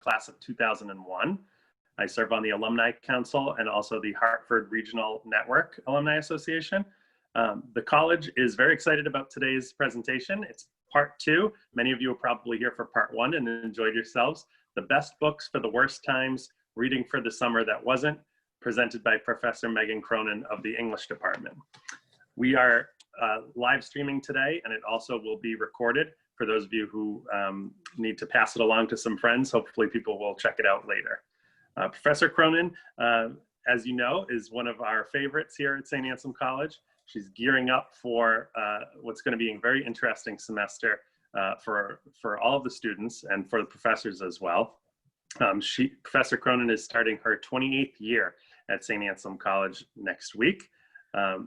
class of 2001. I serve on the Alumni Council and also the Hartford Regional Network Alumni Association. The college is very excited about today's presentation. It's part 2. Many of you were probably here for part 1 and enjoyed yourselves. The best books for the worst times, reading for the summer that wasn't, presented by Professor Meg Cronin of the English department. We are live streaming today, and it also will be recorded for those of you who need to pass it along to some friends. Hopefully people will check it out later. Professor Cronin, as you know, is one of our favorites here at St. Anselm College. She's gearing up for what's going to be a very interesting semester for all of the students and for the professors as well. Professor Cronin is starting her 28th year at St. Anselm College next week.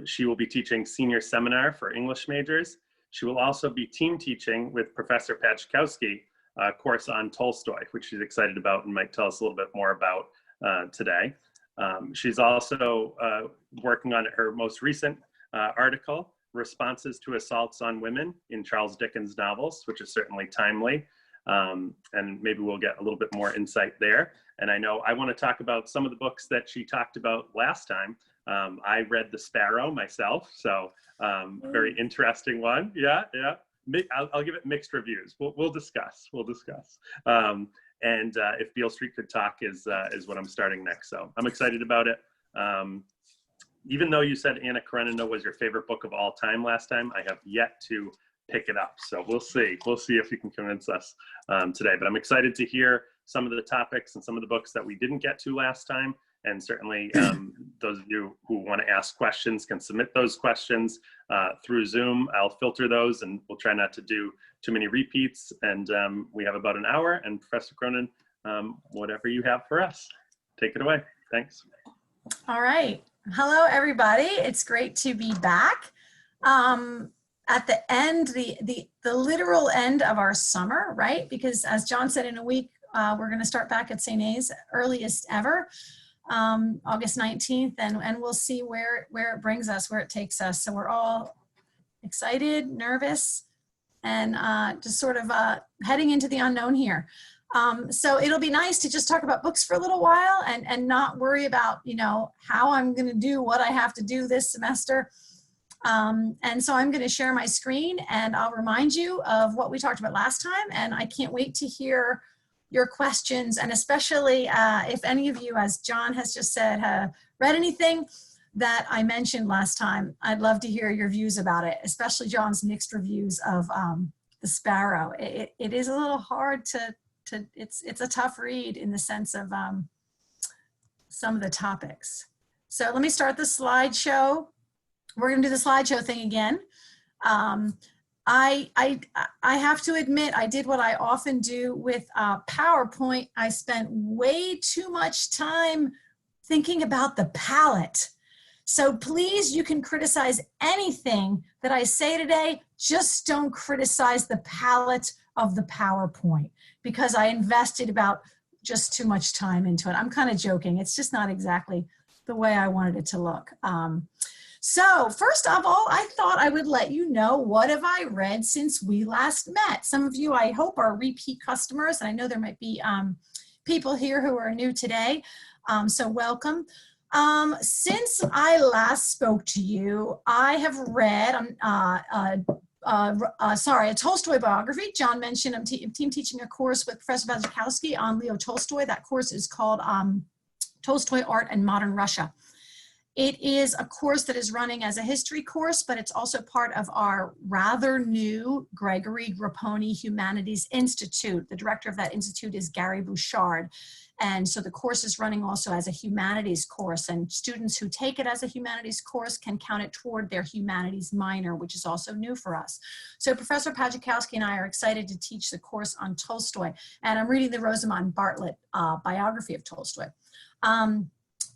She will be teaching senior seminar for English majors. She will also be team teaching with Professor Pachkowski a course on Tolstoy, which she's excited about and might tell us a little bit more about today. She's also working on her most recent article, Responses to Assaults on Women in Charles Dickens Novels, which is certainly timely. And maybe we'll get a little bit more insight there. And I know I want to talk about some of the books that she talked about last time. I read The Sparrow myself, so very interesting one. Yeah. I'll give it mixed reviews. We'll discuss. And if Beale Street Could Talk is what I'm starting next, so I'm excited about it. Even though you said Anna Karenina was your favorite book of all time last time, I have yet to pick it up. So we'll see if you can convince us today. But I'm excited to hear some of the topics and some of the books that we didn't get to last time. And certainly those of you who want to ask questions can submit those questions through Zoom. I'll filter those and we'll try not to do too many repeats. And we have about an hour, and Professor Cronin, whatever you have for us, take it away. Thanks. All right. Hello, everybody. It's great to be back. At the end, the literal end of our summer, right? Because as John said, in a week, we're going to start back at St. A's, earliest ever, August 19th, and we'll see where it brings us, where it takes us. So we're all excited, nervous, and just sort of heading into the unknown here. So it'll be nice to just talk about books for a little while and not worry about, how I'm going to do what I have to do this semester. And so I'm going to share my screen and I'll remind you of what we talked about last time. And I can't wait to hear your questions, and especially if any of you, as John has just said, have read anything that I mentioned last time. I'd love to hear your views about it, especially John's mixed reviews of The Sparrow. It is a little hard it's a tough read in the sense of some of the topics. So let me start the slideshow. We're going to do the slideshow thing again. I have to admit, I did what I often do with PowerPoint. I spent way too much time thinking about the palette. So please, you can criticize anything that I say today. Just don't criticize the palette of the PowerPoint, because I invested about just too much time into it. I'm kind of joking. It's just not exactly the way I wanted it to look. So first of all, I thought I would let you know, what have I read since we last met? Some of you, I hope, are repeat customers, and I know there might be people here who are new today, so welcome. Since I last spoke to you, I have read a Tolstoy biography. John mentioned I'm team teaching a course with Professor Pachkowski on Leo Tolstoy. That course is called Tolstoy, Art and Modern Russia. It is a course that is running as a history course, but it's also part of our rather new Gregory Grapponi Humanities Institute. The director of that institute is Gary Bouchard. And so the course is running also as a humanities course, and students who take it as a humanities course can count it toward their humanities minor, which is also new for us. So Professor Pachkowski and I are excited to teach the course on Tolstoy, and I'm reading the Rosamond Bartlett biography of Tolstoy. A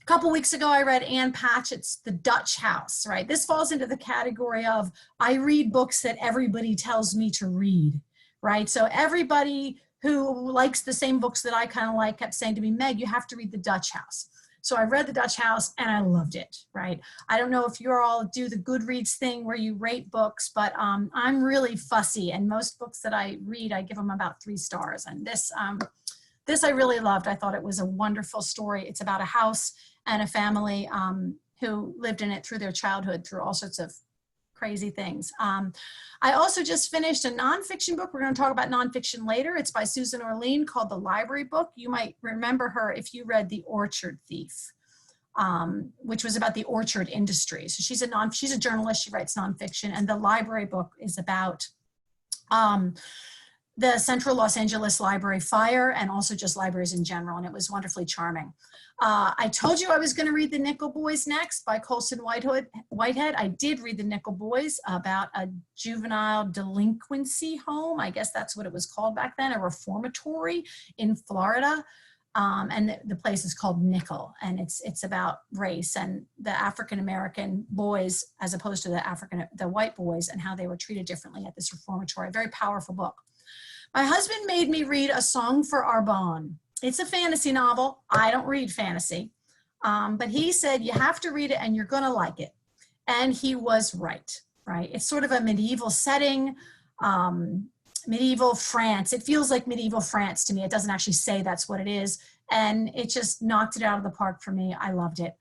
couple weeks ago, I read Anne Patchett's The Dutch House, right? This falls into the category of, I read books that everybody tells me to read, right? So everybody who likes the same books that I kind of like kept saying to me, Meg, you have to read The Dutch House. So I read The Dutch House and I loved it, right? I don't know if you all do the Goodreads thing where you rate books, but I'm really fussy, and most books that I read, I give them about 3 stars. And This I really loved. I thought it was a wonderful story. It's about a house and a family who lived in it through their childhood, through all sorts of crazy things. I also just finished a nonfiction book. We're going to talk about nonfiction later. It's by Susan Orlean called The Library Book. You might remember her if you read The Orchard Thief, which was about the orchard industry. So she's a journalist. She writes nonfiction, and The Library Book is about the Central Los Angeles Library fire and also just libraries in general, and it was wonderfully charming. I told you I was going to read The Nickel Boys next by Colson Whitehead. I did read The Nickel Boys, about a juvenile delinquency home. I guess that's what it was called back then, a reformatory in Florida. And the place is called Nickel, and it's about race and the African-American boys as opposed to the white boys and how they were treated differently at this reformatory. A very powerful book. My husband made me read A Song for Arbonne. It's a fantasy novel. I don't read fantasy, but he said you have to read it and you're gonna like it. And he was right? It's sort of a medieval setting, medieval France. It feels like medieval France to me. It doesn't actually say that's what it is. And it just knocked it out of the park for me. I loved it.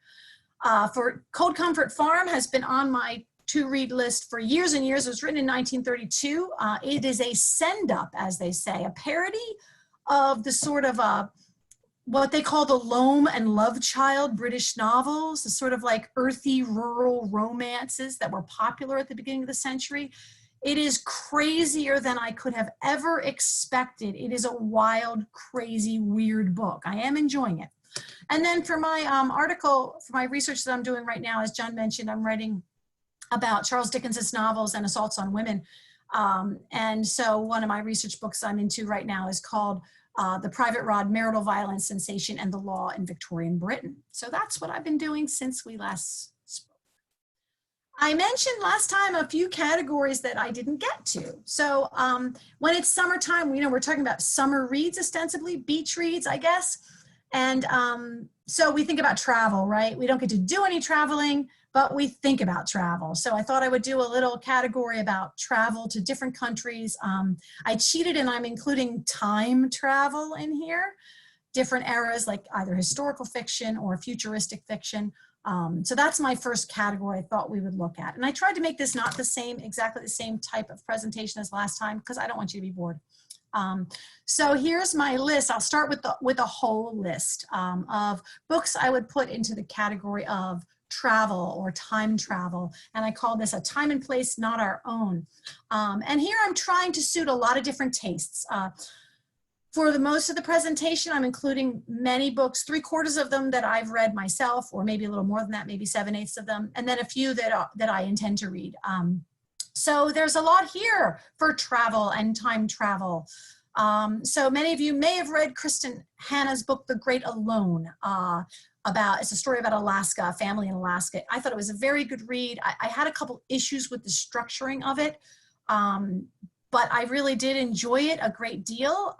For Cold Comfort Farm has been on my to-read list for years and years. It was written in 1932. It is a send-up, as they say, a parody of the sort of what they call the Loam and Love Child British novels, the sort of like earthy rural romances that were popular at the beginning of the century. It is crazier than I could have ever expected. It is a wild, crazy, weird book. I am enjoying it. And then for my article, for my research that I'm doing right now, as John mentioned, I'm writing about Charles Dickens's novels and assaults on women. And so one of my research books I'm into right now is called The Private Rod, Marital Violence, Sensation, and the Law in Victorian Britain. So that's what I've been doing since we last spoke. I mentioned last time a few categories that I didn't get to. So when it's summertime, we're talking about summer reads ostensibly, beach reads, I guess. And so we think about travel, right? We don't get to do any traveling, but we think about travel. So I thought I would do a little category about travel to different countries. I cheated and I'm including time travel in here, different eras like either historical fiction or futuristic fiction. So that's my first category I thought we would look at. And I tried to make this not exactly the same type of presentation as last time because I don't want you to be bored. So here's my list. I'll start with a whole list of books I would put into the category of travel or time travel. And I call this A Time and Place Not Our Own. And here I'm trying to suit a lot of different tastes. For the most of the presentation, I'm including many books, 3/4 of them that I've read myself, or maybe a little more than that, maybe 7/8 of them, and then a few that I intend to read. So there's a lot here for travel and time travel. So many of you may have read Kristen Hanna's book, The Great Alone, it's a story about Alaska, a family in Alaska. I thought it was a very good read. I had a couple issues with the structuring of it, but I really did enjoy it a great deal.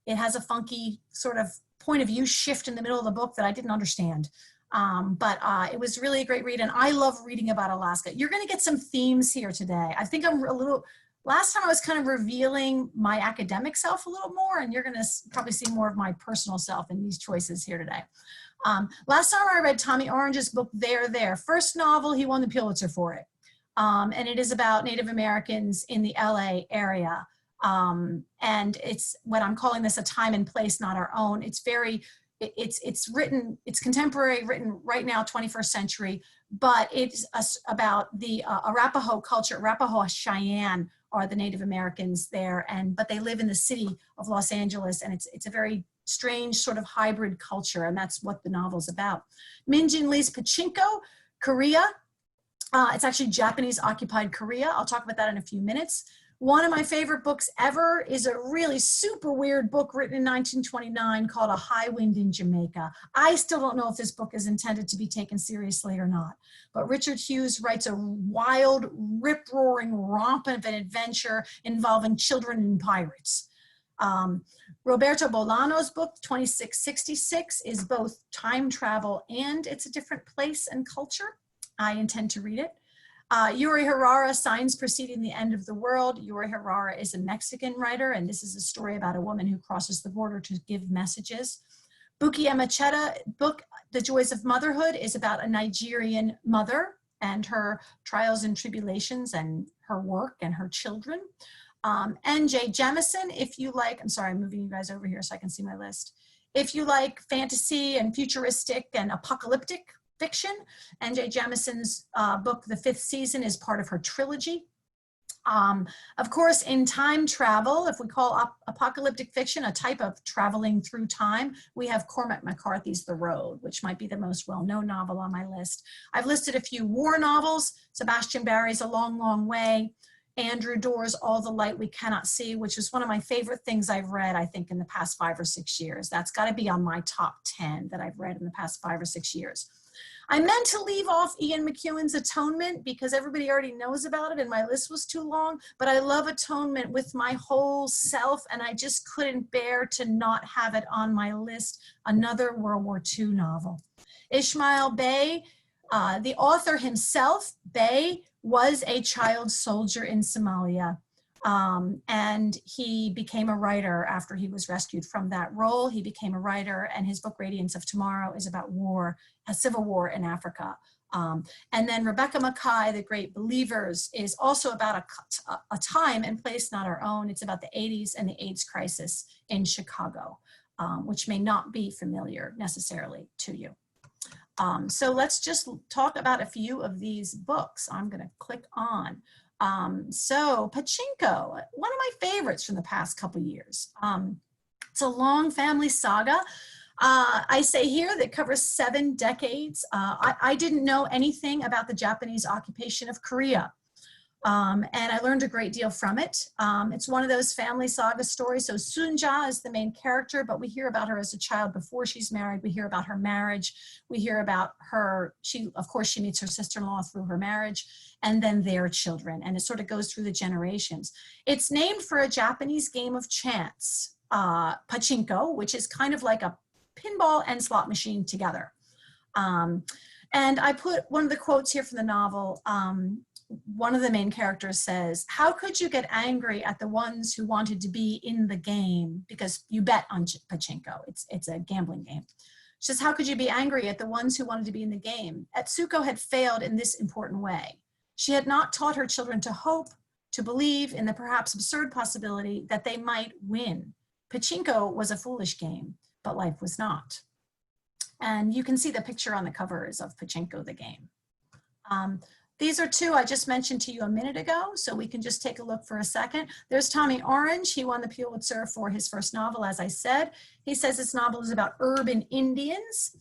It has a funky sort of point of view shift in the middle of the book that I didn't understand. But it was really a great read, and I love reading about Alaska. You're going to get some themes here today. I think last time I was kind of revealing my academic self a little more, and you're going to probably see more of my personal self in these choices here today. Last time I read Tommy Orange's book, There. First novel, he won the Pulitzer for it. And it is about Native Americans in the LA area. And it's what I'm calling this A Time and Place Not Our Own. It's contemporary, written right now, 21st century, but it's about the Arapaho culture. Arapaho Cheyenne are the Native Americans there, but they live in the city of Los Angeles, and it's a very strange sort of hybrid culture, and that's what the novel's about. Min Jin Lee's Pachinko, Korea. It's actually Japanese occupied Korea. I'll talk about that in a few minutes. One of my favorite books ever is a really super weird book written in 1929 called A High Wind in Jamaica. I still don't know if this book is intended to be taken seriously or not, but Richard Hughes writes a wild, rip-roaring romp of an adventure involving children and pirates. Roberto Bolaño's book, 2666, is both time travel and it's a different place and culture. I intend to read it. Yuri Harara, Signs Preceding the End of the World. Yuri Harara is a Mexican writer, and this is a story about a woman who crosses the border to give messages. Buki Emecheta book, The Joys of Motherhood, is about a Nigerian mother and her trials and tribulations and her work and her children. N.J. Jemisin, if you like, I'm sorry, I'm moving you guys over here so I can see my list. If you like fantasy and futuristic and apocalyptic fiction, N.J. Jemisin's book, The Fifth Season, is part of her trilogy. Of course, in time travel, if we call apocalyptic fiction a type of traveling through time, we have Cormac McCarthy's The Road, which might be the most well-known novel on my list. I've listed a few war novels, Sebastian Barry's A Long, Long Way, Andrew Doerr's All the Light We Cannot See, which is one of my favorite things I've read, I think, in the past 5 or 6 years. That's got to be on my top 10 that I've read in the past 5 or 6 years. I meant to leave off Ian McEwan's Atonement because everybody already knows about it and my list was too long, but I love Atonement with my whole self and I just couldn't bear to not have it on my list. Another World War II novel. Ismail Bey, the author himself, Bey, was a child soldier in Somalia. And he became a writer after he was rescued from that role. He became a writer, and his book Radiance of Tomorrow is about war, a civil war in Africa. And then Rebecca Mackay, The Great Believers, is also about a time and place not our own. It's about the 80s and the AIDS crisis in Chicago, which may not be familiar necessarily to you. So let's just talk about a few of these books. I'm going to click on. So Pachinko, one of my favorites from the past couple years. It's a long family saga. I say here that covers 7 decades. I didn't know anything about the Japanese occupation of Korea. And I learned a great deal from it. It's one of those family saga stories. So Sunja is the main character, but we hear about her as a child before she's married. We hear about her marriage. We hear about her, of course, she meets her sister-in-law through her marriage, and then their children. And it sort of goes through the generations. It's named for a Japanese game of chance, pachinko, which is kind of like a pinball and slot machine together. And I put one of the quotes here from the novel. One of the main characters says, "How could you get angry at the ones who wanted to be in the game?" Because you bet on pachinko. It's a gambling game. She says, "How could you be angry at the ones who wanted to be in the game?" Etsuko had failed in this important way. She had not taught her children to hope, to believe in the perhaps absurd possibility that they might win. Pachinko was a foolish game, but life was not. And you can see the picture on the covers of Pachinko the game. These are 2 I just mentioned to you a minute ago, so we can just take a look for a second. There's Tommy Orange. He won the Pulitzer for his first novel, as I said. He says this novel is about urban Indians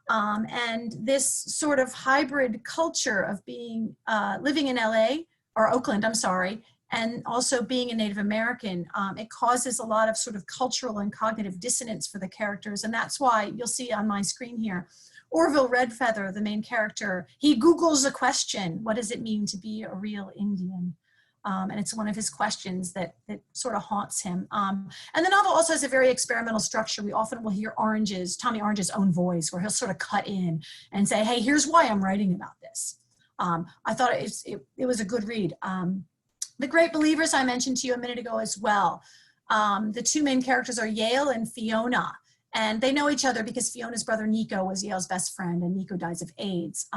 and this sort of hybrid culture of being, living in LA, or Oakland, I'm sorry, and also being a Native American. It causes a lot of sort of cultural and cognitive dissonance for the characters, and that's why you'll see on my screen here, Orville Redfeather, the main character, he Googles a question: what does it mean to be a real Indian? And it's one of his questions that sort of haunts him. And the novel also has a very experimental structure. We often will hear Tommy Orange's own voice, where he'll sort of cut in and say, "Hey, here's why I'm writing about this." I thought it was a good read. The Great Believers I mentioned to you a minute ago as well. The 2 main characters are Yale and Fiona. And they know each other because Fiona's brother Nico was Yale's best friend, and Nico dies of AIDS.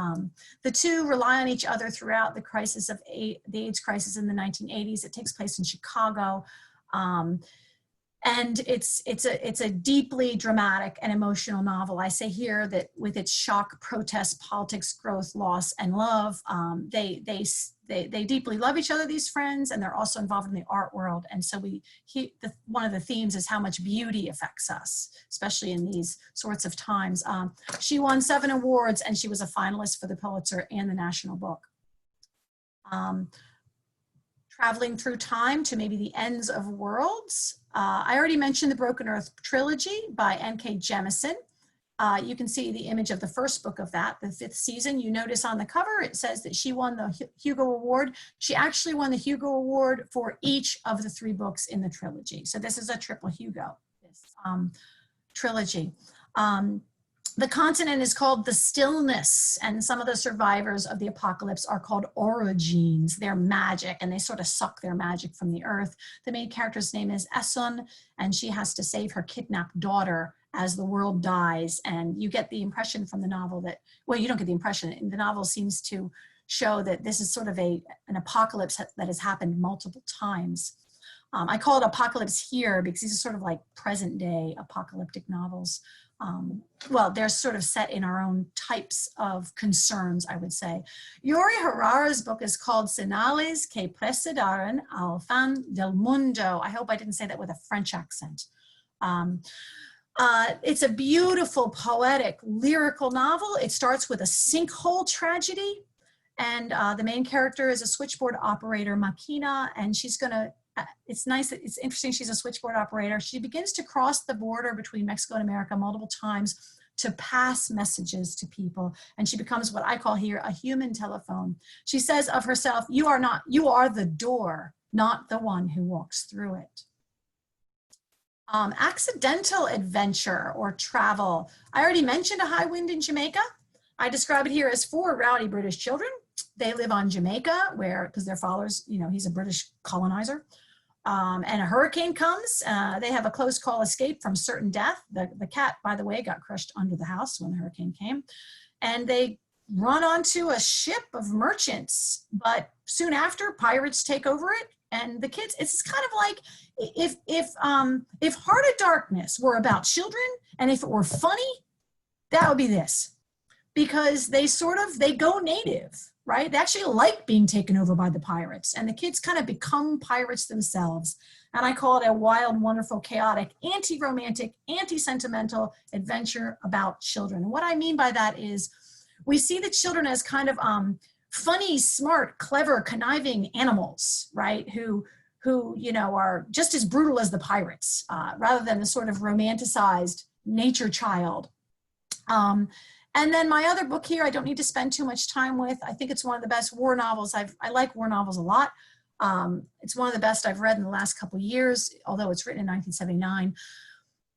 The 2 rely on each other throughout the crisis of the AIDS crisis in the 1980s. It takes place in Chicago. And it's a deeply dramatic and emotional novel. I say here that with its shock, protest, politics, growth, loss, and love, they deeply love each other, these friends, and they're also involved in the art world. And so one of the themes is how much beauty affects us, especially in these sorts of times. She won 7 awards, and she was a finalist for the Pulitzer and the National Book. Traveling through time to maybe the ends of worlds. I already mentioned the Broken Earth trilogy by N.K. Jemisin. You can see the image of the first book of that, The Fifth Season. You notice on the cover, it says that she won the Hugo Award. She actually won the Hugo Award for each of the 3 books in the trilogy. So this is a triple Hugo, this trilogy. The continent is called the Stillness, and some of the survivors of the apocalypse are called orogenes. They're magic, and they sort of suck their magic from the earth. The main character's name is Essun, and she has to save her kidnapped daughter as the world dies. And you get the impression from the novel that, well, you don't get the impression. The novel seems to show that this is sort of an apocalypse that has happened multiple times. I call it apocalypse here because these are sort of like present day apocalyptic novels. Well, they're sort of set in our own types of concerns, I would say. Yuri Harara's book is called Señales que precederán al fin del mundo. I hope I didn't say that with a French accent. It's a beautiful, poetic, lyrical novel. It starts with a sinkhole tragedy, and the main character is a switchboard operator, Makina, and she's gonna, it's nice, it's interesting, she's a switchboard operator. She begins to cross the border between Mexico and America multiple times to pass messages to people, and she becomes what I call here a human telephone. She says of herself, you are the door, not the one who walks through it. Accidental adventure or travel. I already mentioned A High Wind in Jamaica. I describe it here as 4 rowdy British children. They live on Jamaica because their father's, he's a British colonizer. And a hurricane comes. They have a close call escape from certain death. The cat, by the way, got crushed under the house when the hurricane came. And they run onto a ship of merchants. But soon after, pirates take over it. And the kids, it's kind of like if Heart of Darkness were about children, and if it were funny, that would be this. Because they go native, right? They actually like being taken over by the pirates, and the kids kind of become pirates themselves. And I call it a wild, wonderful, chaotic, anti-romantic, anti-sentimental adventure about children. And what I mean by that is we see the children as kind of funny, smart, clever, conniving animals, right? Who are just as brutal as the pirates, rather than the sort of romanticized nature child. And then my other book here, I don't need to spend too much time with. I think it's one of the best war novels. I like war novels a lot. It's one of the best I've read in the last couple of years, although it's written in 1979.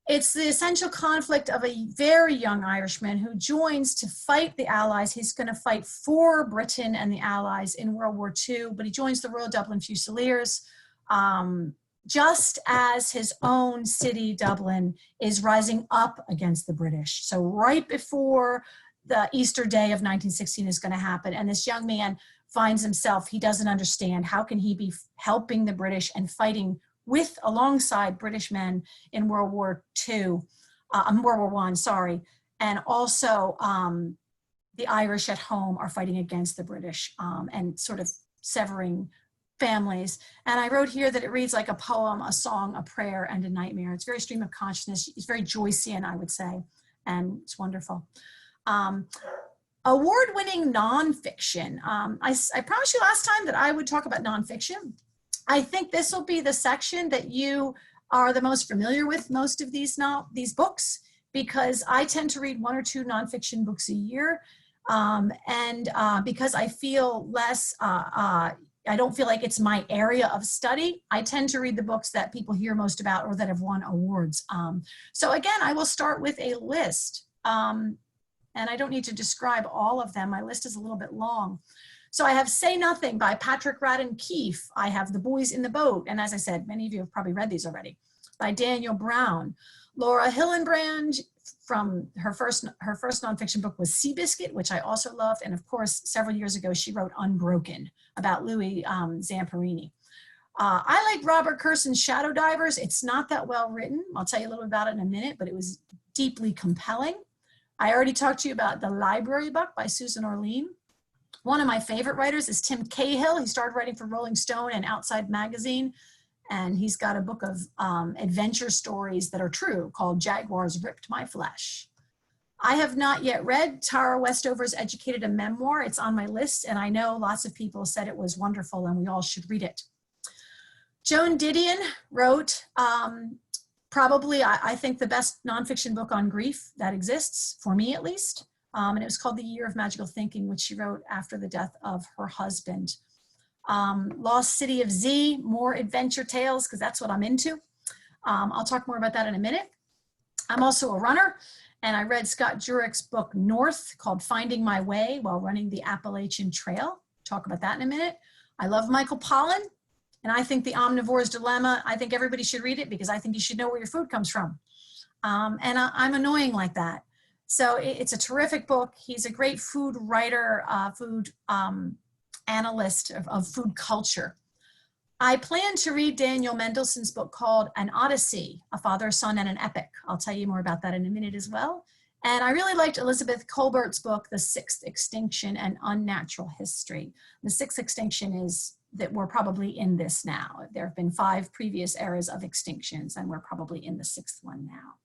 It's the essential conflict of a very young Irishman who joins to fight the Allies. He's going to fight for Britain and the Allies in World War II, but he joins the Royal Dublin Fusiliers just as his own city, Dublin, is rising up against the British. So right before the Easter Day of 1916 is going to happen, and this young man finds himself, he doesn't understand, how can he be helping the British and fighting alongside British men in World War I, sorry. And also the Irish at home are fighting against the British and sort of severing families. And I wrote here that it reads like a poem, a song, a prayer, and a nightmare. It's very stream of consciousness. It's very Joycean, I would say, and it's wonderful. Award-winning nonfiction. I promised you last time that I would talk about nonfiction. I think this will be the section that you are the most familiar with most of these books, because I tend to read 1 or 2 nonfiction books a year. Because I feel less, I don't feel like it's my area of study, I tend to read the books that people hear most about or that have won awards. So again, I will start with a list. And I don't need to describe all of them. My list is a little bit long. So I have Say Nothing by Patrick Radden Keefe. I have The Boys in the Boat. And as I said, many of you have probably read these already, by Daniel Brown. Laura Hillenbrand, from her first nonfiction book was Seabiscuit, which I also loved. And of course, several years ago, she wrote Unbroken about Louis Zamperini. I like Robert Kurson's Shadow Divers. It's not that well written. I'll tell you a little about it in a minute, but it was deeply compelling. I already talked to you about The Library Book by Susan Orlean. One of my favorite writers is Tim Cahill. He started writing for Rolling Stone and Outside Magazine. And he's got a book of adventure stories that are true called Jaguars Ripped My Flesh. I have not yet read Tara Westover's Educated, a Memoir. It's on my list, and I know lots of people said it was wonderful and we all should read it. Joan Didion wrote probably, I think, the best nonfiction book on grief that exists, for me at least. And it was called The Year of Magical Thinking, which she wrote after the death of her husband. Lost City of Z, more adventure tales, because that's what I'm into. I'll talk more about that in a minute. I'm also a runner, And I read Scott Jurick's book, North, called Finding My Way While Running the Appalachian Trail. Talk about that in a minute. I love Michael Pollan, and I think The Omnivore's Dilemma, I think everybody should read it because I think you should know where your food comes from. And I'm annoying like that. So it's a terrific book. He's a great food writer, food analyst of food culture. I plan to read Daniel Mendelssohn's book called An Odyssey, A Father, Son, and an Epic. I'll tell you more about that in a minute as well. And I really liked Elizabeth Colbert's book, The Sixth Extinction and Unnatural History. The sixth extinction is that we're probably in this now. There have been 5 previous eras of extinctions, and we're probably in the 6th one now.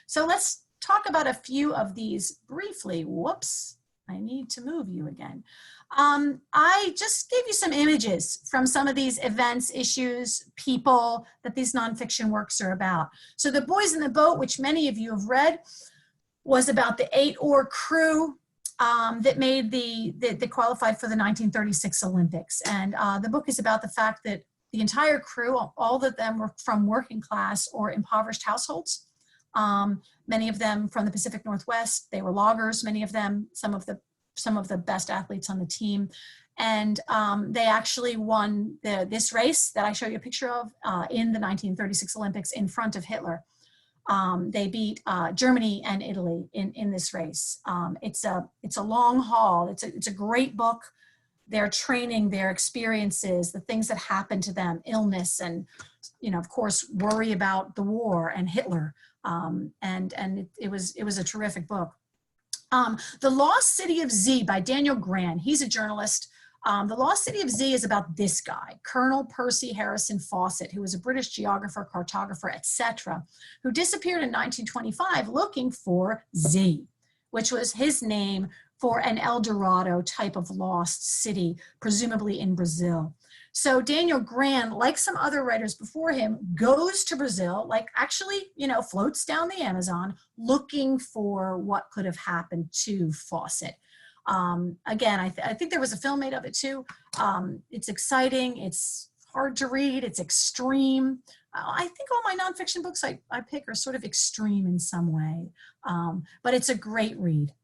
So let's talk about a few of these briefly. Whoops, I need to move you again. I just gave you some images from some of these events, issues, people that these nonfiction works are about. So The Boys in the Boat, which many of you have read, was about the 8-oar crew that made that qualified for the 1936 Olympics. And the book is about the fact that the entire crew, all of them were from working class or impoverished households. Many of them from the Pacific Northwest. They were loggers, many of them, some of the best athletes on the team. And they actually won this race that I show you a picture of in the 1936 Olympics in front of Hitler. They beat Germany and Italy in this race. It's a long haul. It's a great book. Their training, their experiences, the things that happened to them, illness, and of course, worry about the war and Hitler. It was a terrific book. The Lost City of Z by Daniel Gran. He's a journalist. The Lost City of Z is about this guy, Colonel Percy Harrison Fawcett, who was a British geographer, cartographer, etc., who disappeared in 1925 looking for Z, which was his name for an El Dorado type of lost city, presumably in Brazil. So Daniel Gran, like some other writers before him, goes to Brazil, like actually, floats down the Amazon looking for what could have happened to Fawcett. Again, I think there was a film made of it too. It's exciting. It's hard to read. It's extreme. I think all my nonfiction books I pick are sort of extreme in some way, but it's a great read.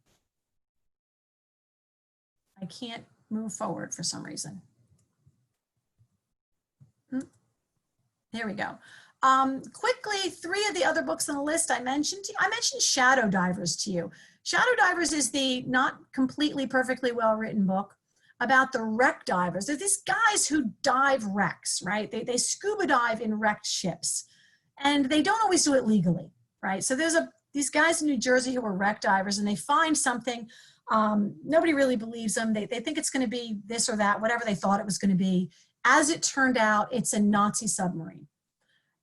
I can't move forward for some reason. There we go. Quickly, 3 of the other books on the list I mentioned Shadow Divers to you. Shadow Divers is the not completely perfectly well-written book about the wreck divers. They're these guys who dive wrecks, right? They scuba dive in wrecked ships, and they don't always do it legally, right? So there's these guys in New Jersey who are wreck divers, and they find something. Nobody really believes them. They think it's going to be this or that, whatever they thought it was going to be. As it turned out, it's a Nazi submarine.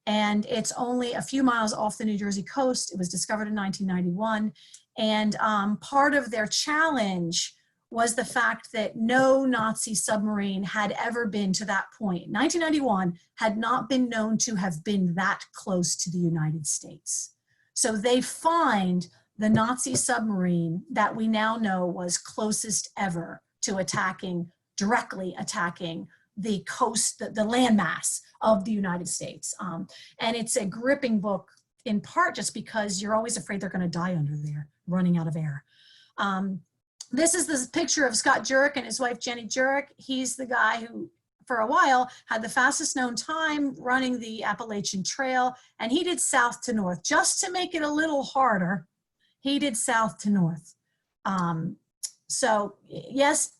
And it's only a few miles off the New Jersey coast. It was discovered in 1991. And part of their challenge was the fact that no Nazi submarine had ever been to that point. 1991 had not been known to have been that close to the United States. So they find the Nazi submarine that we now know was closest ever to directly attacking the coast, the landmass of the United States. And it's a gripping book in part just because you're always afraid they're going to die under there, running out of air. This is this picture of Scott Jurek and his wife, Jenny Jurek. He's the guy who, for a while, had the fastest known time running the Appalachian Trail, and he did south to north. Just to make it a little harder, he did south to north. So yes,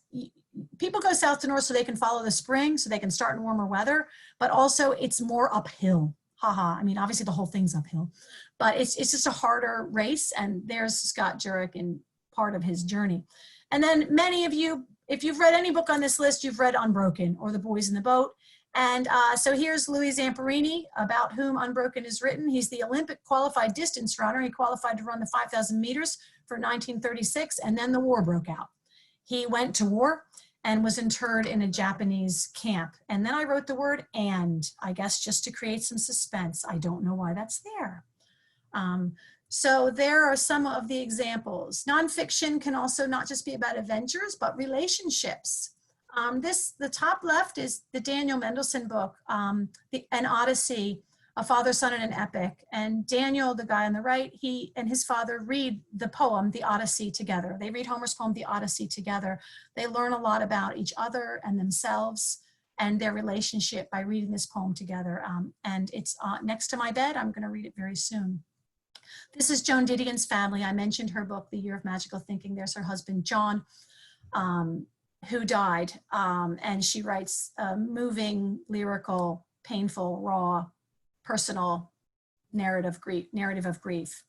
people go south to north so they can follow the spring, so they can start in warmer weather, but also it's more uphill. Haha, I mean, obviously the whole thing's uphill, but it's just a harder race, and there's Scott Jurek in part of his journey. And then many of you, if you've read any book on this list, you've read Unbroken or The Boys in the Boat. And so here's Louis Zamperini, about whom Unbroken is written. He's the Olympic qualified distance runner. He qualified to run the 5,000 meters for 1936, and then the war broke out. He went to war and was interred in a Japanese camp. And then I wrote the word "and," I guess just to create some suspense. I don't know why that's there. So there are some of the examples. Nonfiction can also not just be about adventures, but relationships. The top left is the Daniel Mendelssohn book, An Odyssey, a father, son, and an epic. And Daniel, the guy on the right, he and his father read the poem, the Odyssey, together. They read Homer's poem, the Odyssey, together. They learn a lot about each other and themselves and their relationship by reading this poem together. And it's next to my bed. I'm going to read it very soon. This is Joan Didion's family. I mentioned her book, The Year of Magical Thinking. There's her husband, John, who died. And she writes moving, lyrical, painful, raw, personal narrative of grief.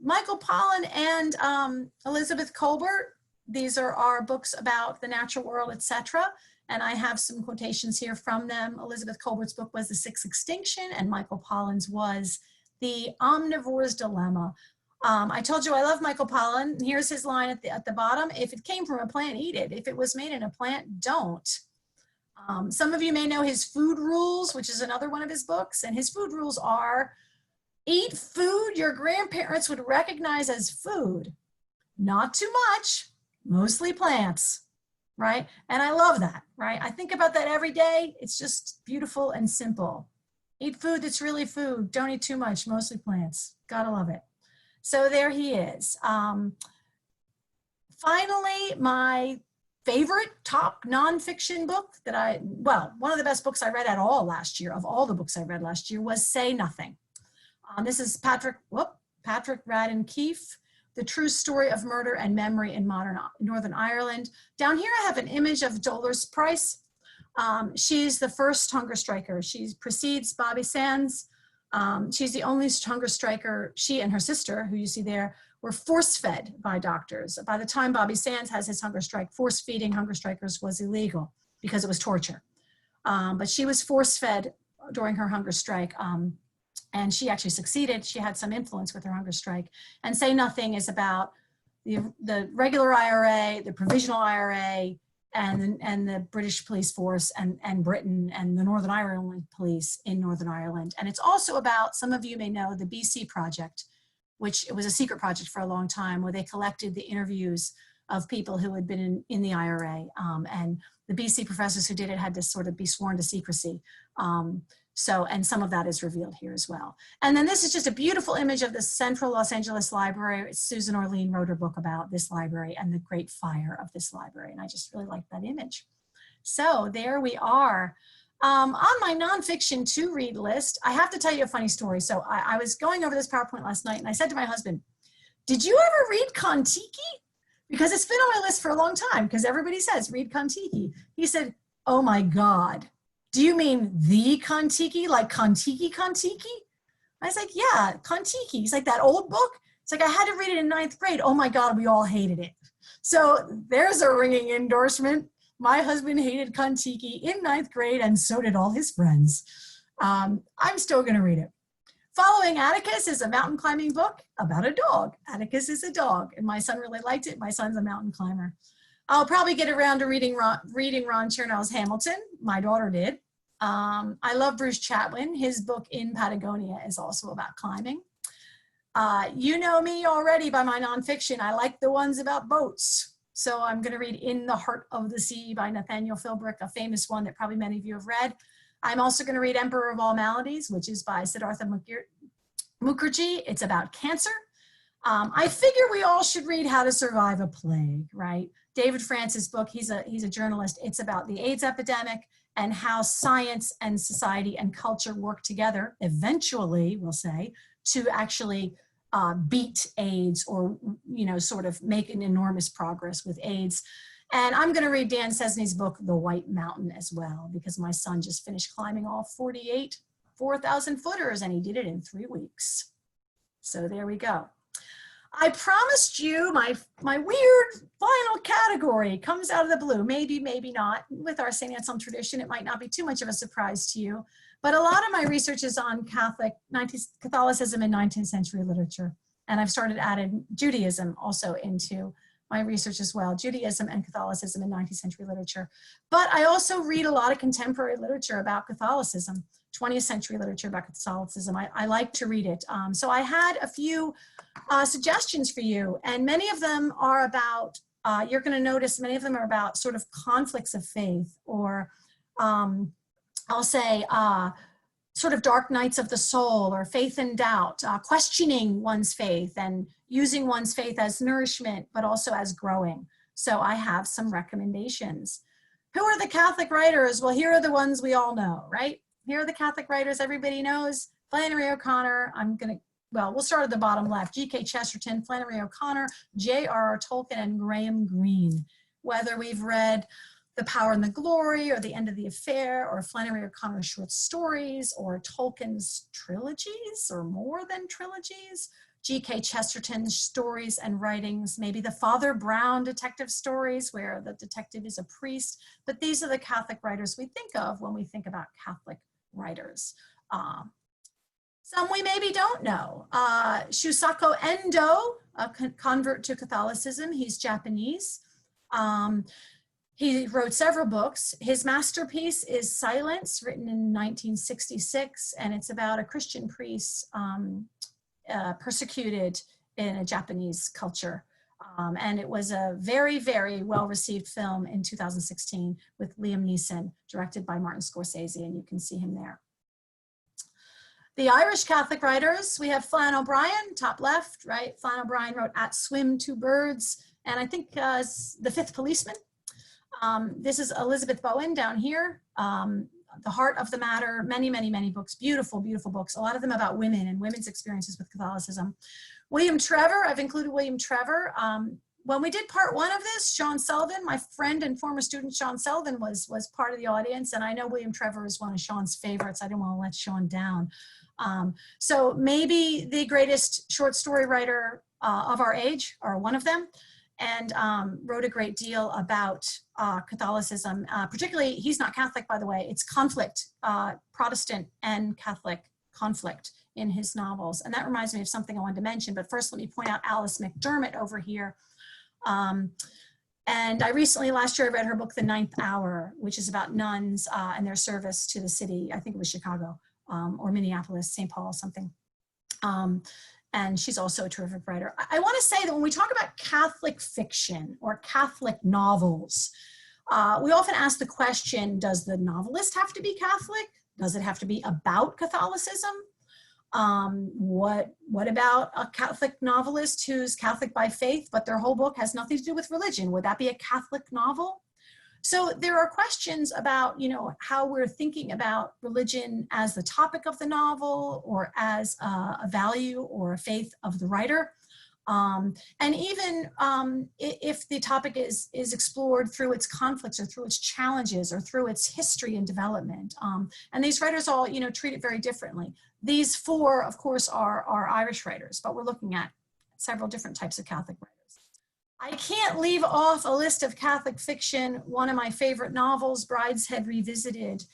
Michael Pollan and Elizabeth Kolbert, these are our books about the natural world, etc. And I have some quotations here from them. Elizabeth Kolbert's book was The Sixth Extinction, and Michael Pollan's was The Omnivore's Dilemma. I told you I love Michael Pollan. Here's his line at the bottom. If it came from a plant, eat it. If it was made in a plant, don't. Some of you may know his food rules, which is another one of his books. And his food rules are: eat food your grandparents would recognize as food. Not too much, mostly plants, right? And I love that, right? I think about that every day. It's just beautiful and simple. Eat food that's really food. Don't eat too much, mostly plants. Gotta love it. So there he is. Finally, my favorite top nonfiction book that one of the best books I read at all last year, of all the books I read last year, was Say Nothing. This is Patrick Radden Keefe, The True Story of Murder and Memory in Modern Northern Ireland. Down here I have an image of Dolores Price. She's the first hunger striker. She precedes Bobby Sands. She's the only hunger striker. She and her sister, who you see there, were force-fed by doctors. By the time Bobby Sands has his hunger strike, force-feeding hunger strikers was illegal because it was torture. But she was force-fed during her hunger strike, and she actually succeeded. She had some influence with her hunger strike. And Say Nothing is about the regular IRA, the provisional IRA, and the British police force and Britain and the Northern Ireland police in Northern Ireland. And it's also about, some of you may know, the BC Project, which it was a secret project for a long time, where they collected the interviews of people who had been in the IRA. And the BC professors who did it had to sort of be sworn to secrecy. And some of that is revealed here as well. And then this is just a beautiful image of the Central Los Angeles Library. Susan Orlean wrote her book about this library and the great fire of this library. And I just really like that image. So there we are. On my nonfiction to read list, I have to tell you a funny story. So I was going over this PowerPoint last night and I said to my husband, did you ever read Kon-Tiki? Because it's been on my list for a long time, because everybody says read Kon-Tiki. He said, oh my God. Do you mean the Kon-Tiki, like Kon-Tiki Kon-Tiki? I was like, yeah, Kon-Tiki. He's like, that old book? It's like, I had to read it in 9th grade. Oh my God, we all hated it. So there's a ringing endorsement. My husband hated Kon-Tiki in 9th grade, and so did all his friends. I'm still gonna read it. Following Atticus is a mountain climbing book about a dog. Atticus is a dog, and my son really liked it. My son's a mountain climber. I'll probably get around to reading Ron Chernow's Hamilton. My daughter did. I love Bruce Chatwin. His book In Patagonia is also about climbing. You know me already by my nonfiction. I like the ones about boats. So I'm going to read In the Heart of the Sea by Nathaniel Philbrick, a famous one that probably many of you have read. I'm also going to read Emperor of All Maladies, which is by Siddhartha Mukherjee. It's about cancer. I figure we all should read How to Survive a Plague, right? David France's book, he's a journalist. It's about the AIDS epidemic and how science and society and culture work together, eventually, we'll say, to actually beat AIDS, or, you know, sort of make an enormous progress with AIDS. And I'm going to read Dan Sesney's book, The White Mountain, as well, because my son just finished climbing all 48 4,000 footers, and he did it in 3 weeks. So there we go. I promised you my weird final category comes out of the blue. Maybe, maybe not. With our St. Anselm tradition, it might not be too much of a surprise to you. But a lot of my research is on Catholicism in 19th century literature. And I've started adding Judaism also into my research as well. Judaism and Catholicism in 19th century literature. But I also read a lot of contemporary literature about Catholicism, 20th century literature about Catholicism. I like to read it. So I had a few suggestions for you, and many of them are about, you're going to notice many of them are about sort of conflicts of faith, or I'll say, sort of dark nights of the soul, or faith and doubt, questioning one's faith and using one's faith as nourishment, but also as growing. So I have some recommendations. Who are the Catholic writers? Well, here are the ones we all know, right? Here are the Catholic writers everybody knows. Flannery O'Connor, we'll start at the bottom left. G.K. Chesterton, Flannery O'Connor, J.R.R. Tolkien, and Graham Greene. Whether we've read The Power and the Glory, or The End of the Affair, or Flannery O'Connor's short stories, or Tolkien's trilogies, or more than trilogies, G.K. Chesterton's stories and writings, maybe the Father Brown detective stories where the detective is a priest, but these are the Catholic writers we think of when we think about Catholic writers. Some we maybe don't know. Shusaku Endo, a convert to Catholicism, he's Japanese. He wrote several books. His masterpiece is Silence, written in 1966, and it's about a Christian priest persecuted in a Japanese culture. And it was a very, very well-received film in 2016 with Liam Neeson, directed by Martin Scorsese, and you can see him there. The Irish Catholic writers, we have Flann O'Brien, top left, right? Flann O'Brien wrote At Swim, Two Birds, and I think The Fifth Policeman. This is Elizabeth Bowen down here. The Heart of the Matter, many, many, many books, beautiful, beautiful books, a lot of them about women and women's experiences with Catholicism. William Trevor, I've included William Trevor. When we did part one of this, Sean Sullivan, my friend and former student Sean Sullivan was part of the audience, and I know William Trevor is one of Sean's favorites. I didn't want to let Sean down. So maybe the greatest short story writer of our age, or one of them, and wrote a great deal about Catholicism. Particularly, he's not Catholic, by the way. It's conflict, Protestant and Catholic conflict in his novels. And that reminds me of something I wanted to mention. But first, let me point out Alice McDermott over here. And I recently, last year, I read her book, The Ninth Hour, which is about nuns and their service to the city. I think it was Chicago or Minneapolis, St. Paul, something. And she's also a terrific writer. I want to say that when we talk about Catholic fiction or Catholic novels, we often ask the question, does the novelist have to be Catholic? Does it have to be about Catholicism? What about a Catholic novelist who's Catholic by faith, but their whole book has nothing to do with religion? Would that be a Catholic novel? So there are questions about, how we're thinking about religion as the topic of the novel, or as a value or a faith of the writer. And even if the topic is explored through its conflicts, or through its challenges, or through its history and development. And these writers all, treat it very differently. These four, of course, are Irish writers, but we're looking at several different types of Catholic writers. I can't leave off a list of Catholic fiction. One of my favorite novels, Brideshead Revisited.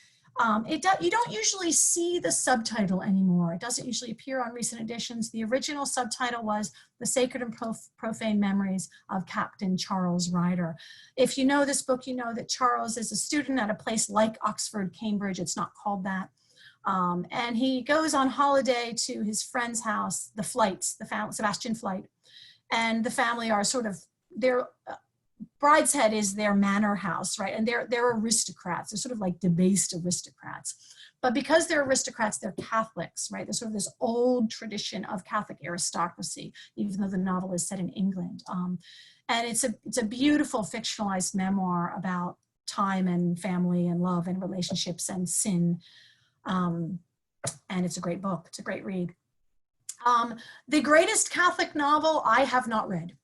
You don't usually see the subtitle anymore. It doesn't usually appear on recent editions. The original subtitle was The Sacred and Profane Memories of Captain Charles Ryder. If you know this book, you know that Charles is a student at a place like Oxford, Cambridge. It's not called that. And he goes on holiday to his friend's house, the Flights, Sebastian Flight. And the family are sort of, Brideshead is their manor house, right? And they're aristocrats. They're sort of like debased aristocrats. But because they're aristocrats, they're Catholics, right? There's sort of this old tradition of Catholic aristocracy, even though the novel is set in England. And it's a beautiful fictionalized memoir about time and family and love and relationships and sin. And it's a great book. It's a great read. The greatest Catholic novel I have not read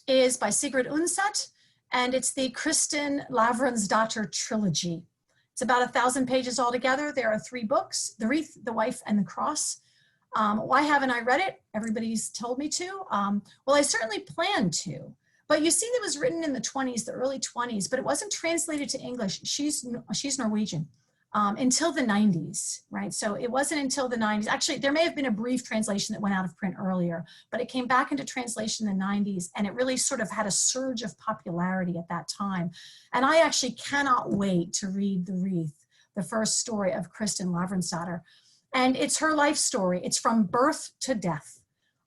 is by Sigrid Undset, and it's the Kristin Lavransdatter trilogy. It's about 1,000 pages altogether. There are 3 books, The Wreath, The Wife, and The Cross. Why haven't I read it? Everybody's told me to. Well, I certainly plan to. But you see, it was written in the 20s, the early 20s, but it wasn't translated to English. She's Norwegian. Until the 90s, right? So it wasn't until the 90s. Actually, there may have been a brief translation that went out of print earlier, but it came back into translation in the 90s, and it really sort of had a surge of popularity at that time. And I actually cannot wait to read The Wreath, the first story of Kristin Lavransdatter. And it's her life story. It's from birth to death.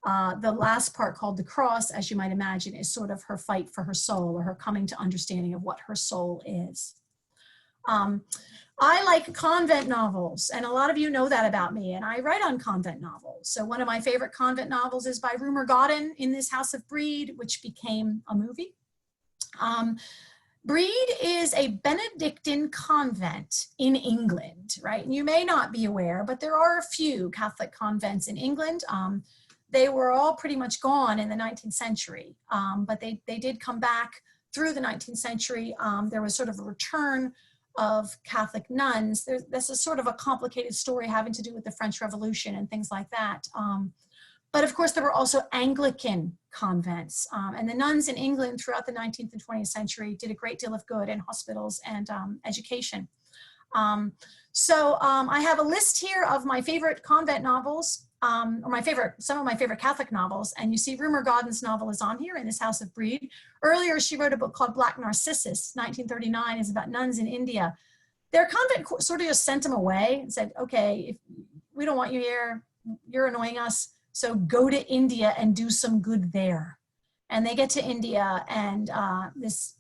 The last part, called The Cross, as you might imagine, is sort of her fight for her soul, or her coming to understanding of what her soul is. I like convent novels, and a lot of you know that about me, and I write on convent novels. So one of my favorite convent novels is by Rumer Godden, In This House of Brede, which became a movie. Brede is a Benedictine convent in England, right? And you may not be aware, but there are a few Catholic convents in England. They were all pretty much gone in the 19th century, but they did come back through the 19th century. There was sort of a return of Catholic nuns. This is sort of a complicated story having to do with the French Revolution and things like that. But of course, there were also Anglican convents. And the nuns in England throughout the 19th and 20th century did a great deal of good in hospitals and education. I have a list here of my favorite convent novels, or some of my favorite Catholic novels. And you see Rumer Godden's novel is on here, In This House of Brede. Earlier, she wrote a book called Black Narcissus, 1939, is about nuns in India. Their convent sort of just sent them away and said, okay, if we don't want you here, you're annoying us. So go to India and do some good there. And they get to India, and this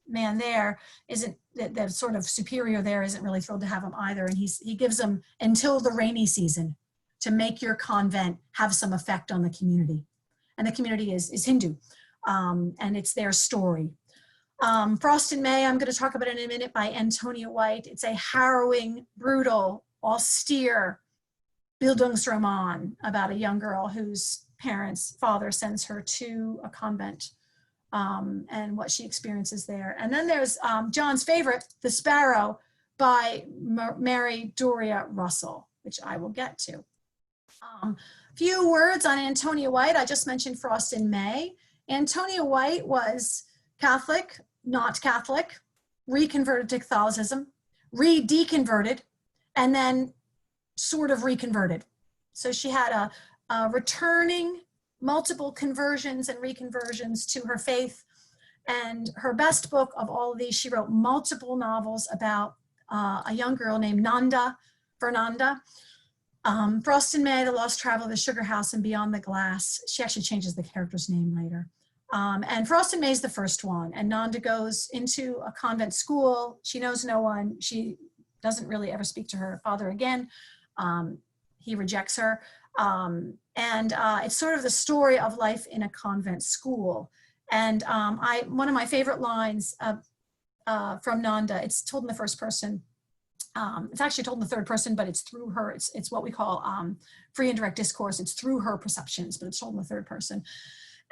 man there isn't, the sort of superior there isn't really thrilled to have him either. And he gives them until the rainy season to make your convent have some effect on the community. And the community is Hindu, and it's their story. Frost in May, I'm going to talk about it in a minute, by Antonia White. It's a harrowing, brutal, austere Bildungsroman about a young girl whose father sends her to a convent, and what she experiences there. And then there's John's favorite, The Sparrow, by Mary Doria Russell, which I will get to. Few words on Antonia White. I just mentioned Frost in May. Antonia White was Catholic, not Catholic, reconverted to Catholicism, re-deconverted, and then sort of reconverted. So she had a returning, multiple conversions and reconversions to her faith. And her best book of all of these, she wrote multiple novels about a young girl named Fernanda. Frost in May, The Lost Traveler, The Sugar House, and Beyond the Glass. She actually changes the character's name later. And Frost in May is the first one. And Nanda goes into a convent school. She knows no one. She doesn't really ever speak to her father again. He rejects her. It's sort of the story of life in a convent school. And one of my favorite lines from Nanda, it's told in the first person. It's actually told in the third person, but it's through her. It's what we call free and direct discourse. It's through her perceptions, but it's told in the third person.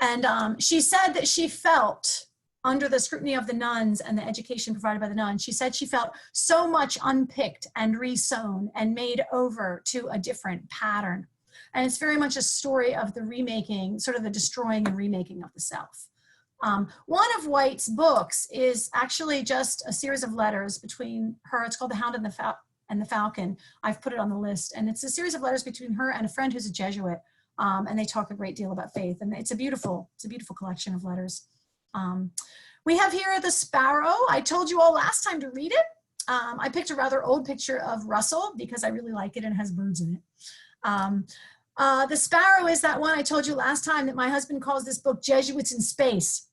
And she said that she felt, under the scrutiny of the nuns and the education provided by the nuns, she said she felt so much unpicked and resewn and made over to a different pattern. And it's very much a story of the remaking, sort of the destroying and remaking of the self. One of White's books is actually just a series of letters between her. It's called The Hound and the Falcon. I've put it on the list. And it's a series of letters between her and a friend who's a Jesuit. And they talk a great deal about faith. And it's a beautiful collection of letters. We have here The Sparrow. I told you all last time to read it. I picked a rather old picture of Russell because I really like it and it has birds in it. The Sparrow is that one I told you last time that my husband calls this book Jesuits in Space.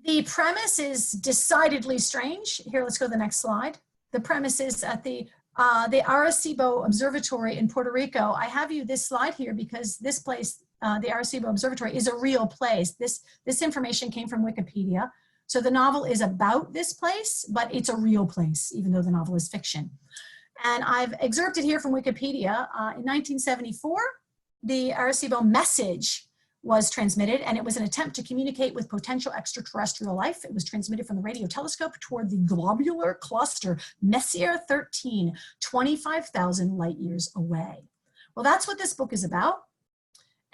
The premise is decidedly strange. Here, let's go to the next slide. The premise is at the Arecibo Observatory in Puerto Rico. I have you this slide here because this place, the Arecibo Observatory, is a real place. This information came from Wikipedia. So the novel is about this place, but it's a real place, even though the novel is fiction. And I've excerpted here from Wikipedia. In 1974, the Arecibo message was transmitted, and it was an attempt to communicate with potential extraterrestrial life. It was transmitted from the radio telescope toward the globular cluster Messier 13, 25,000 light years away. Well, that's what this book is about.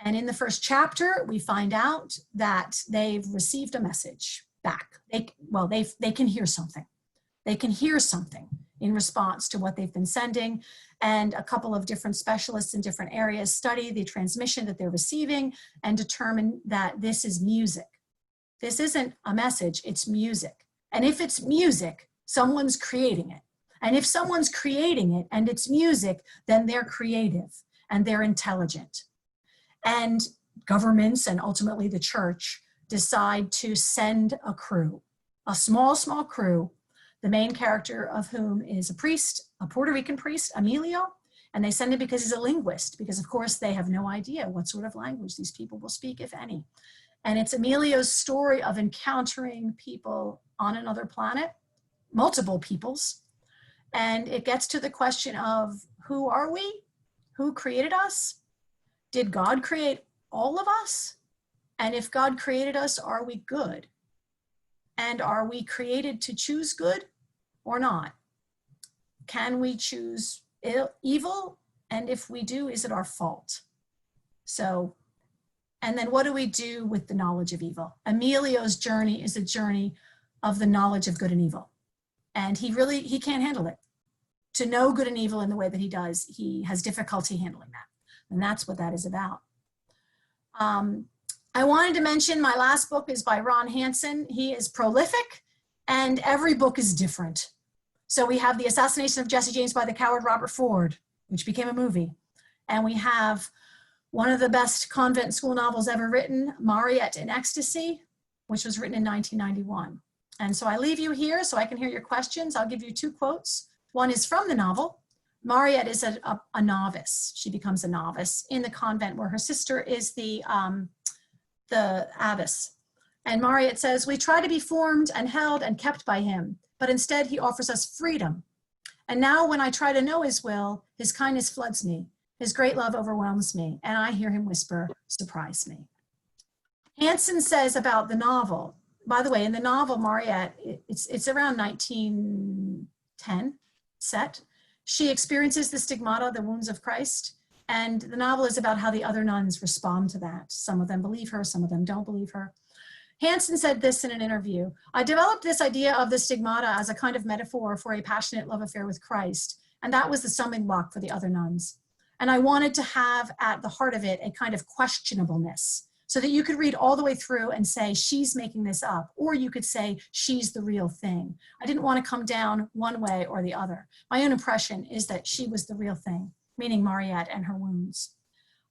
And in the first chapter, we find out that they've received a message back. They can hear something. They can hear something in response to what they've been sending. And a couple of different specialists in different areas study the transmission that they're receiving and determine that this is music. This isn't a message, it's music. And if it's music, someone's creating it. And if someone's creating it and it's music, then they're creative and they're intelligent. And governments and ultimately the church decide to send a crew, a small crew, the main character of whom is a priest, a Puerto Rican priest, Emilio, and they send him because he's a linguist, because of course they have no idea what sort of language these people will speak, if any. And it's Emilio's story of encountering people on another planet, multiple peoples, and it gets to the question of who are we? Who created us? Did God create all of us? And if God created us, are we good? And are we created to choose good or not? Can we choose evil? And if we do, is it our fault? So, and then what do we do with the knowledge of evil? Emilio's journey is a journey of the knowledge of good and evil. And he can't handle it. To know good and evil in the way that he does, he has difficulty handling that. And that's what that is about. I wanted to mention my last book is by Ron Hansen. He is prolific and every book is different. So we have The Assassination of Jesse James by the Coward Robert Ford, which became a movie. And we have one of the best convent school novels ever written, Mariette in Ecstasy, which was written in 1991. And so I leave you here so I can hear your questions. I'll give you 2 quotes. One is from the novel. Mariette is a novice. She becomes a novice in the convent where her sister is the abbess. And Mariette says, "We try to be formed and held and kept by him, but instead he offers us freedom. And now when I try to know his will, his kindness floods me. His great love overwhelms me, and I hear him whisper, 'Surprise me.'" Hansen says about the novel, by the way, in the novel Mariette, it's around 1910 set. She experiences the stigmata, the wounds of Christ, and the novel is about how the other nuns respond to that. Some of them believe her, some of them don't believe her. Hansen said this in an interview: "I developed this idea of the stigmata as a kind of metaphor for a passionate love affair with Christ, and that was the stumbling block for the other nuns. And I wanted to have at the heart of it a kind of questionableness, so that you could read all the way through and say, she's making this up, or you could say, she's the real thing. I didn't want to come down one way or the other. My own impression is that she was the real thing," meaning Mariette and her wounds.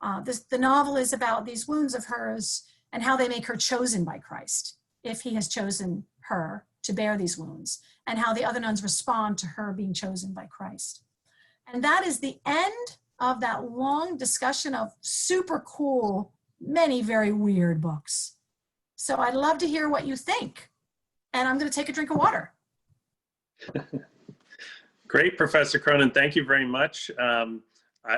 The novel is about these wounds of hers and how they make her chosen by Christ, if he has chosen her to bear these wounds, and how the other nuns respond to her being chosen by Christ. And that is the end of that long discussion of super cool, many very weird books. So I'd love to hear what you think. And I'm going to take a drink of water. Great, Professor Cronin. Thank you very much.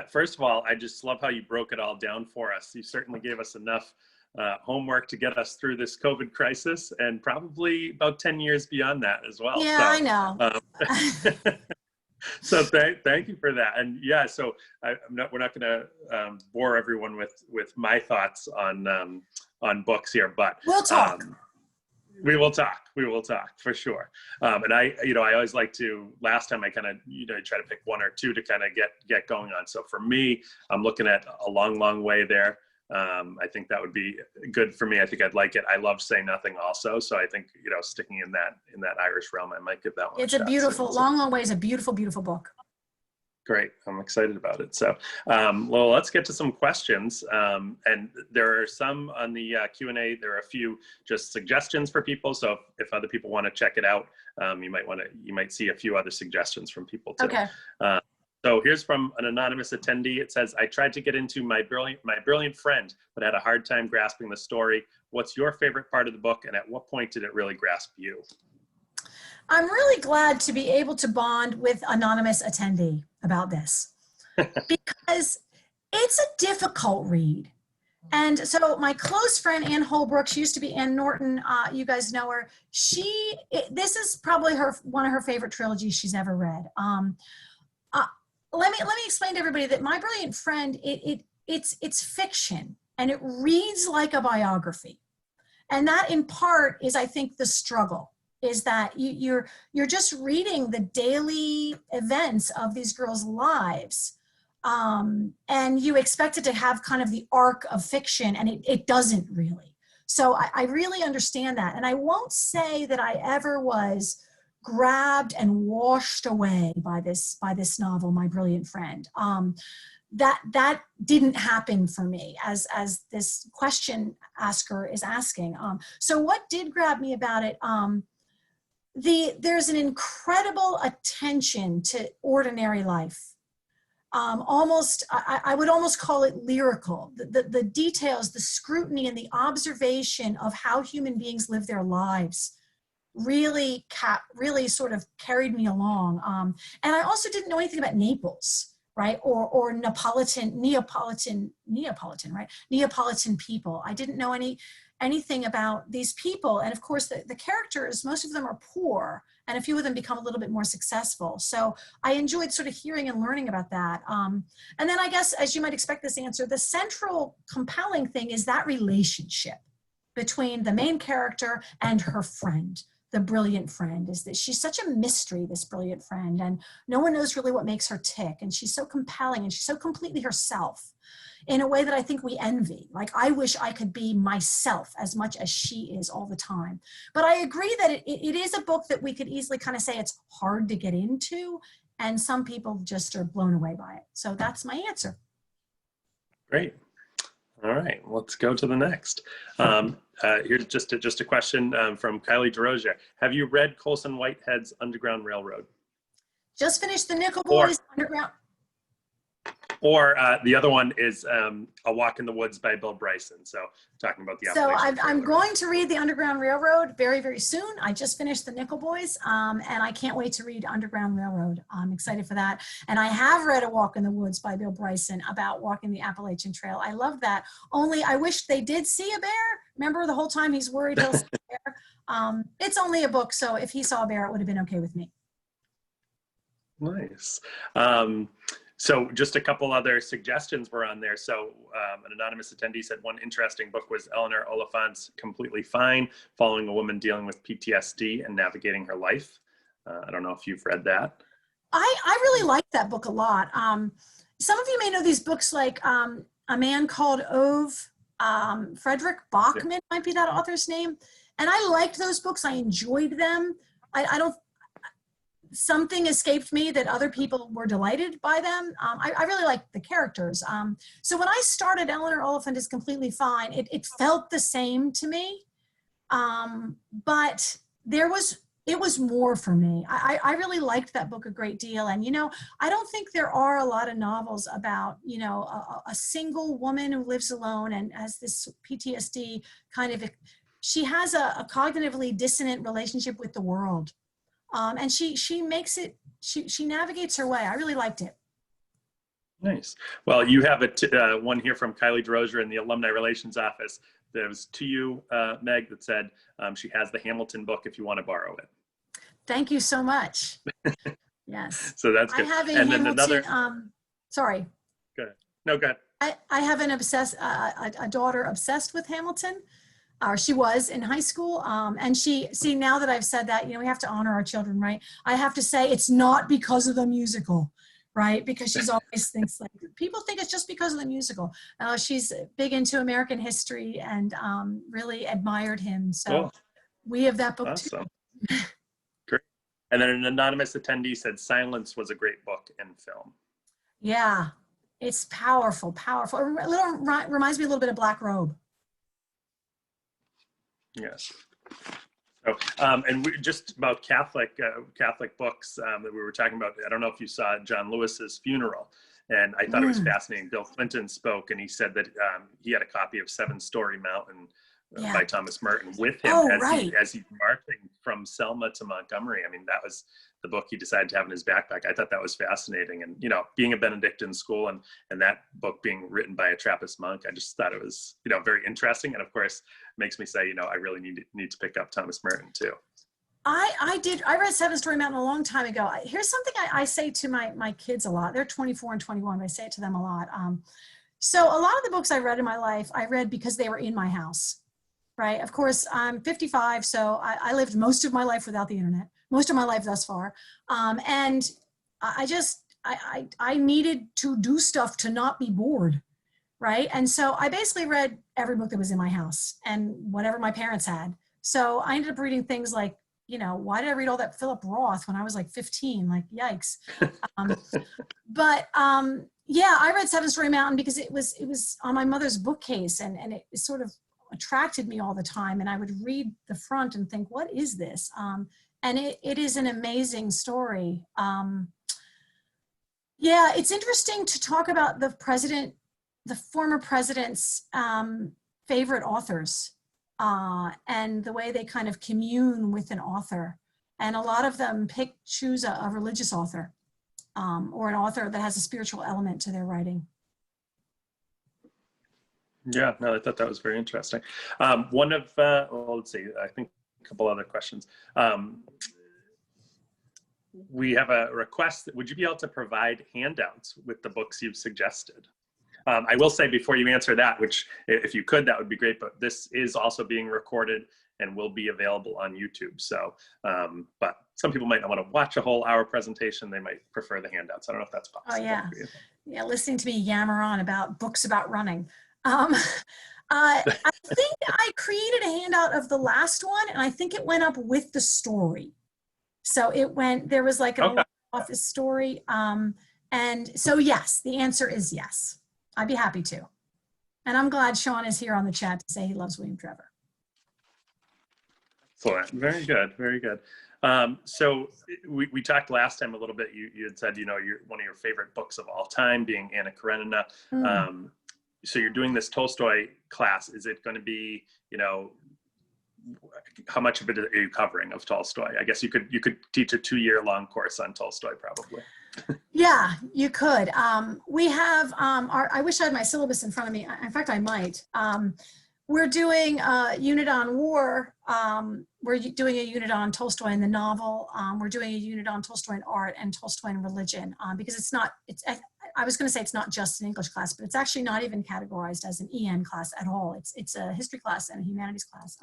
First of all, I just love how you broke it all down for us. You certainly gave us enough homework to get us through this COVID crisis, and probably about 10 years beyond that as well. Yeah, so, I know. So thank you for that. And yeah, so we're not going to bore everyone with my thoughts on books here, but we'll talk. We will talk for sure. And I always like to, last time I kind of, try to pick 1 or 2 to kind of get going on. So for me, I'm looking at A Long Way there. I think that would be good for me. I think I'd like it. I love Say Nothing also. So I think, sticking in that Irish realm, I might give that one It's a a beautiful, Long Way is a beautiful, beautiful book. Great. I'm excited about it. So, well, let's get to some questions. And there are some on the Q&A. There are a few just suggestions for people. So if other people want to check it out, you might see a few other suggestions from people too. Okay. So here's from an anonymous attendee. It says, "I tried to get into My Brilliant Friend, but had a hard time grasping the story. What's your favorite part of the book, and at what point did it really grasp you?" I'm really glad to be able to bond with anonymous attendee about this, because it's a difficult read. And so my close friend, Ann Holbrook, she used to be Ann Norton. You guys know her. This is probably one of her favorite trilogies she's ever read. Let me explain to everybody that My Brilliant Friend, it's fiction, and it reads like a biography. And that in part is, I think, the struggle, is that you're just reading the daily events of these girls' lives. And you expect it to have kind of the arc of fiction, and it doesn't really. So I really understand that. And I won't say that I ever was grabbed and washed away by this novel, My Brilliant Friend. That didn't happen for me, as this question asker is asking. So what did grab me about it? there's an incredible attention to ordinary life. I would almost call it lyrical. The details, the scrutiny and the observation of how human beings live their lives really sort of carried me along. And I also didn't know anything about Naples, right? Or Neapolitan, right? Neapolitan people. I didn't know anything about these people. And of course the characters, most of them are poor, and a few of them become a little bit more successful. So I enjoyed sort of hearing and learning about that. And then I guess, as you might expect this answer, the central compelling thing is that relationship between the main character and her friend. The brilliant friend is that she's such a mystery, this brilliant friend, and no one knows really what makes her tick. And she's so compelling, and she's so completely herself in a way that I think we envy. Like, I wish I could be myself as much as she is all the time. But I agree that it is a book that we could easily kind of say it's hard to get into, and some people just are blown away by it. So that's my answer. Great. All right, let's go to the next. Here's just a question from Kylie DeRozier. Have you read Colson Whitehead's Underground Railroad? Just finished the Nickel Boys Underground. Or the other one is A Walk in the Woods by Bill Bryson. So talking about the Appalachian So I'm going to read the Underground Railroad very, very soon. I just finished the Nickel Boys, and I can't wait to read Underground Railroad. I'm excited for that. And I have read A Walk in the Woods by Bill Bryson about walking the Appalachian Trail. I love that. Only I wish they did see a bear. Remember, the whole time he's worried he'll see a bear. It's only a book, so if he saw a bear, it would have been okay with me. Nice. So just a couple other suggestions were on there. So an anonymous attendee said one interesting book was Eleanor Oliphant's Completely Fine, following a woman dealing with PTSD and navigating her life. I don't know if you've read that. I really like that book a lot. Some of you may know these books like A Man Called Ove, Frederick Bachman might be that author's name. And I liked those books. I enjoyed them. Something escaped me that other people were delighted by them. I really liked the characters. So when I started Eleanor Oliphant is Completely Fine, it felt the same to me. But it was more for me. I really liked that book a great deal. And, I don't think there are a lot of novels about, a single woman who lives alone and has this PTSD kind of, she has a cognitively dissonant relationship with the world. And she makes it, she navigates her way. I really liked it. Nice. Well, you have one here from Kylie DeRozier in the Alumni Relations Office. That was to you, Meg, that said she has the Hamilton book if you want to borrow it. Thank you so much. Yes. So that's good. I have a and Hamilton, then another. Sorry. Go ahead. No, go ahead. I have a daughter obsessed with Hamilton. She was in high school, and now that I've said that, we have to honor our children, right? I have to say it's not because of the musical, right? Because she's always thinks like, people think it's just because of the musical. She's big into American history and really admired him. So we have that book awesome. Too. Great. And then an anonymous attendee said Silence was a great book and film. Yeah, it's powerful, powerful. It reminds me a little bit of Black Robe. Yes. So, and we just about Catholic books that we were talking about. I don't know if you saw John Lewis's funeral, and I thought it was fascinating. Bill Clinton spoke, and he said that he had a copy of Seven Story Mountain by Thomas Merton with him as he's marching from Selma to Montgomery. I mean, that was the book he decided to have in his backpack. I thought that was fascinating. And, being a Benedictine school and that book being written by a Trappist monk, I just thought it was, very interesting. And of course, makes me say, I really need to pick up Thomas Merton too. I read Seven Story Mountain a long time ago. Here's something I say to my kids a lot. They're 24 and 21, but I say it to them a lot. So a lot of the books I read in my life, I read because they were in my house. Right. Of course, I'm 55, so I lived most of my life without the internet, most of my life thus far. And I needed to do stuff to not be bored. Right. And so I basically read every book that was in my house and whatever my parents had. So I ended up reading things like, why did I read all that Philip Roth when I was like 15? Like, yikes. Yeah, I read Seven Story Mountain because it was on my mother's bookcase and it sort of attracted me all the time, and I would read the front and think, what is this? And it is an amazing story. Yeah, it's interesting to talk about the former president's favorite authors and the way they kind of commune with an author. And a lot of them choose a religious author or an author that has a spiritual element to their writing. Yeah, no, I thought that was very interesting. Well, let's see, I think a couple other questions. We have a request. Would you be able to provide handouts with the books you've suggested? I will say before you answer that, which if you could, that would be great, but this is also being recorded and will be available on YouTube. So, but some people might not want to watch a whole hour presentation. They might prefer the handouts. I don't know if that's possible. Oh yeah. Yeah, listening to me yammer on about books about running. I think I created a handout of the last one, and I think it went up with the story. So there was like an office story. And so yes, the answer is yes. I'd be happy to. And I'm glad Sean is here on the chat to say he loves William Trevor. Excellent. Very good. Very good. So we talked last time a little bit. You had said, one of your favorite books of all time being Anna Karenina. So you're doing this Tolstoy class. Is it going to be, how much of it are you covering of Tolstoy? I guess you could teach a 2-year-long course on Tolstoy probably. Yeah, you could. We have I wish I had my syllabus in front of me. In fact, I might. We're doing a unit on war. We're doing a unit on Tolstoy and the novel. We're doing a unit on Tolstoy and art and Tolstoy and religion because I was going to say it's not just an English class, but it's actually not even categorized as an EN class at all. It's a history class and a humanities class.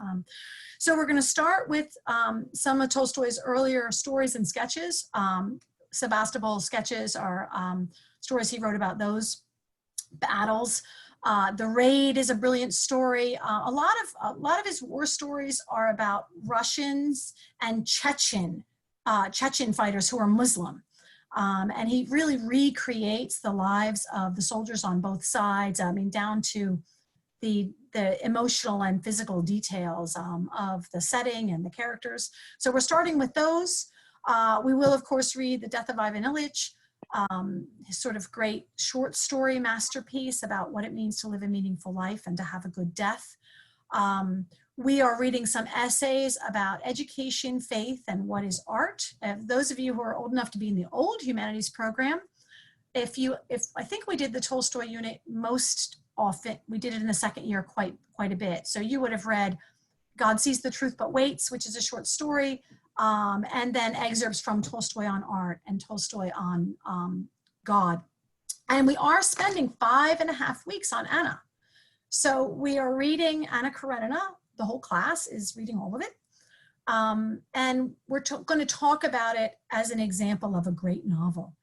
So we're going to start with some of Tolstoy's earlier stories and sketches. Sebastopol sketches are stories he wrote about those battles. The Raid is a brilliant story. A lot of his war stories are about Russians and Chechen fighters who are Muslim. And he really recreates the lives of the soldiers on both sides, down to the emotional and physical details of the setting and the characters. So we're starting with those. We will, of course, read The Death of Ivan Ilyich, his sort of great short story masterpiece about what it means to live a meaningful life and to have a good death. We are reading some essays about education, faith, and what is art. Those of you who are old enough to be in the old humanities program, if I think we did the Tolstoy unit most often, we did it in the second year quite a bit. So you would have read God Sees the Truth But Waits, which is a short story, and then excerpts from Tolstoy on art and Tolstoy on God. And we are spending 5.5 weeks on Anna. So we are reading Anna Karenina. The whole class is reading all of it. And we're going to talk about it as an example of a great novel.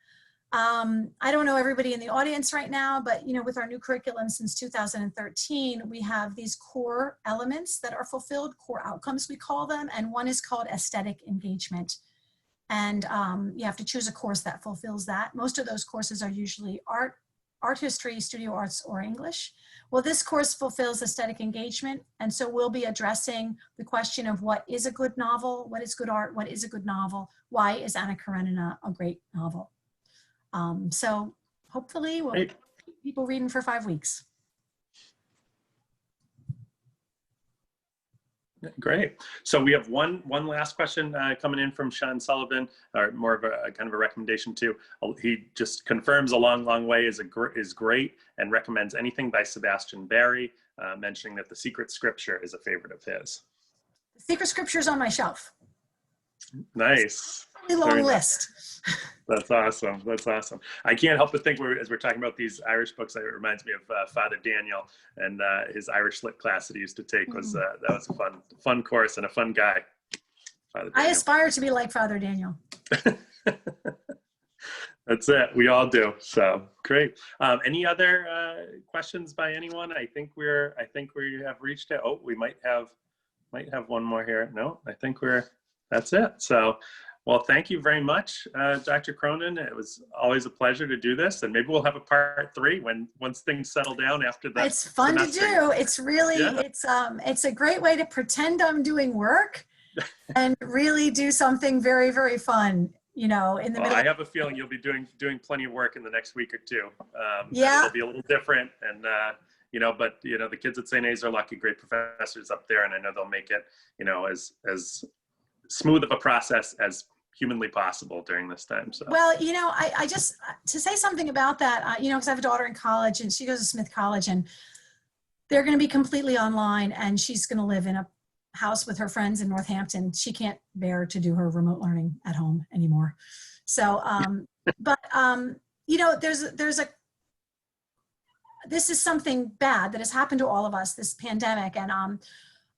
I don't know everybody in the audience right now, but with our new curriculum since 2013, we have these core elements that are fulfilled, core outcomes we call them, and one is called aesthetic engagement. And you have to choose a course that fulfills that. Most of those courses are usually art history, studio arts, or English. Well, this course fulfills aesthetic engagement, and so we'll be addressing the question of what is a good novel, what is good art, what is a good novel, why is Anna Karenina a great novel? So hopefully we'll keep people reading for 5 weeks. Great. So we have one last question coming in from Sean Sullivan, or more of a kind of a recommendation too. He just confirms A Long Way is great and recommends anything by Sebastian Barry, mentioning that The Secret Scripture is a favorite of his. The Secret Scripture is on my shelf. Nice. Really long list. That's awesome. That's awesome. I can't help but think as we're talking about these Irish books, it reminds me of Father Daniel and his Irish lit class that he used to take. That was a fun course and a fun guy. I aspire to be like Father Daniel. That's it. We all do. So great. Any other questions by anyone? I think we have reached it. Oh, we might have one more here. No, I think that's it. So. Well, thank you very much, Dr. Cronin. It was always a pleasure to do this, and maybe we'll have a part 3 once things settle down after that. It's fun semester. To do. It's really it's a great way to pretend I'm doing work and really do something very, very fun, you know, in the Well, middle. I have a feeling you'll be doing plenty of work in the next week or two. And Yeah. it'll be a little different, and you know, but you know, the kids at St. A's are lucky, great professors up there, and I know they'll make it, you know, as smooth of a process as humanly possible during this time. So. Well, you know, I just, to say something about that, you know, because I have a daughter in college and she goes to Smith College, and they're going to be completely online, and she's going to live in a house with her friends in Northampton. She can't bear to do her remote learning at home anymore. So, but, you know, this is something bad that has happened to all of us, this pandemic. And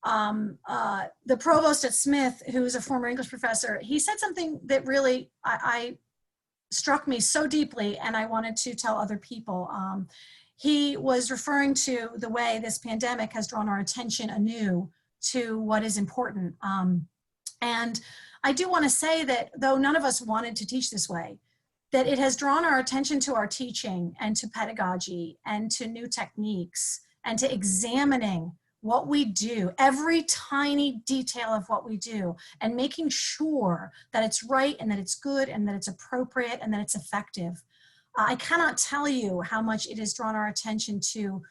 the provost at Smith, who is a former English professor, he said something that really I struck me so deeply, and I wanted to tell other people. He was referring to the way this pandemic has drawn our attention anew to what is important. And I do want to say that though none of us wanted to teach this way, that it has drawn our attention to our teaching and to pedagogy and to new techniques and to examining what we do, every tiny detail of what we do, and making sure that it's right and that it's good and that it's appropriate and that it's effective. I cannot tell you how much it has drawn our attention to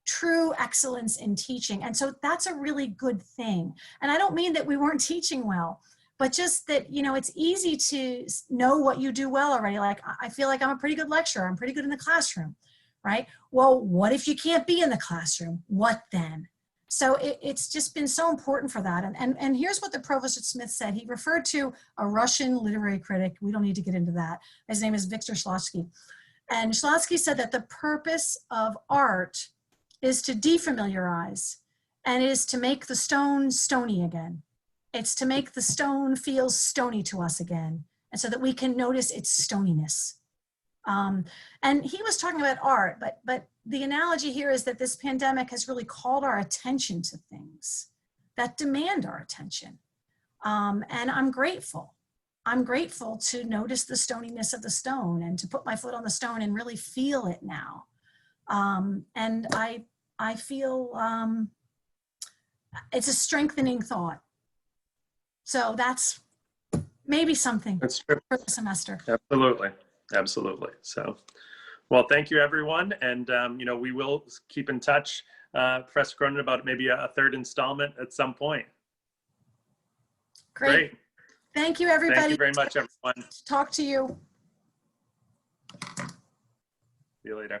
true excellence in teaching. And so that's a really good thing. And I don't mean that we weren't teaching well, but just that, you know, it's easy to know what you do well already. Like, I feel like I'm a pretty good lecturer. I'm pretty good in the classroom, right? Well, what if you can't be in the classroom? What then? So it's just been so important for that. And here's what the provost at Smith said. He referred to a Russian literary critic. We don't need to get into that. His name is Viktor Shlotsky. And Shlotsky said that the purpose of art is to defamiliarize, and it is to make the stone stony again. It's to make the stone feel stony to us again, and so that we can notice its stoniness. And he was talking about art, but the analogy here is that this pandemic has really called our attention to things that demand our attention. And I'm grateful. I'm grateful to notice the stoniness of the stone and to put my foot on the stone and really feel it now. And I feel it's a strengthening thought. So that's maybe something for the semester. Absolutely. Absolutely. So, well, thank you, everyone. And, you know, we will keep in touch, Professor Cronin, about maybe a third installment at some point. Great. Thank you, everybody. Thank you very much, everyone. Talk to you. See you later.